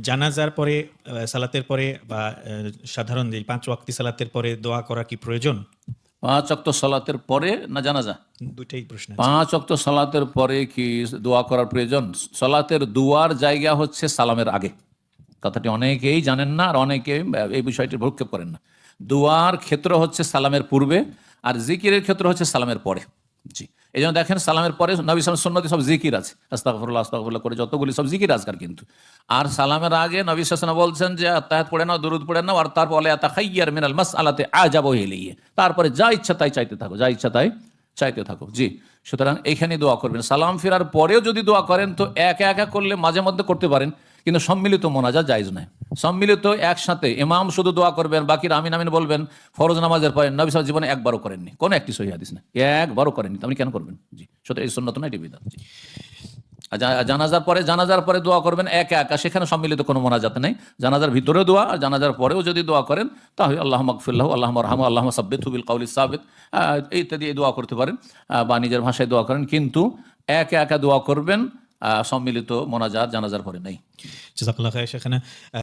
জানাজার পরে সালাতের পরে বা সাধারণ যে 5 ওয়াক্তি সালাতের পরে দোয়া করা কি প্রয়োজন? 5 ওয়াক্ত সালাতের পরে না জানাজা? দুইটাই প্রশ্ন আছে। 5 ওয়াক্ত সালাতের পরে কি দোয়া করার প্রয়োজন? সালাতের দুয়ার জায়গা হচ্ছে সালামের আগে। কথাটি অনেকেই জানেন না, আর অনেকে এই বিষয়টি ভ্রুক্ষেপ করেন না। দুয়ার ক্ষেত্র হচ্ছে সালামের পূর্বে, আর জিকিরের ক্ষেত্র হচ্ছে সালামের পরে। জি, এই জন্য দেখেন সালামের পরে নবী সাল্লাল্লাহু সুন্নতে সব জিকির আছে, আস্তাগফিরুল্লাহ আস্তাগফিরুল্লাহ করে যতগুলি সব জিকির আজকার। কিন্তু আর সালামের আগে নবী সাল্লাল্লাহু আলাইহি ওয়াসাল্লাম বলছেন যে আত্তাহিয়াত পড়ে নাও, দুরুদ পড়ে নাও, আর তারপর লা তাখাইয়ার মিনাল মাসআলাতি আজাবু ইলাইহি, তারপরে যা ইচ্ছা তাই চাইতে থাকো, যা ইচ্ছা তাই চাইতে থাকো। জি, সুতরাং এখানে দোয়া করবেন। সালাম ফেরার পরেও যদি দোয়া করেন তো একা একা করলে মাঝে মধ্যে করতে পারেন, কিন্তু সম্মিলিত মোনাজাত জায়েজ নয়। সম্মিলিত একসাথে ইমাম শুধু দোয়া করবেন, বাকিরা আমিন আমিন বলবেন, ফরজ নামাজের পরে নবী সাল্লাল্লাহু জীবনে একবারও করেননি, কোনো একটি সহিহ হাদিস না, একবারও করেননি, আপনি কেন করবেন? জি, সুতরাং এই সুন্নাত না, এটি বিদআত। জি, জানাজার পরে দোয়া করবেন একা একা, সেখানে সম্মিলিত কোনো মোনাজাত নেই। জানাজার ভিতরেও দোয়া, আর জানাজার পরেও যদি দোয়া করেন তাহলে আল্লাহুম্মা গফির লাহু, আল্লাহুম্মা আরহামহু, আল্লাহুম্মা সাব্বিতহু বিল কাউলিস সাবিত ইত্যাদি দোয়া করতে পারেন, বা নিজের ভাষায় দোয়া করেন, কিন্তু একা একা দোয়া করবেন, সম্মিলিত মোনাজাত জানাজার পরে নেই। জাযাকাল্লাহু খাইর শেখনা।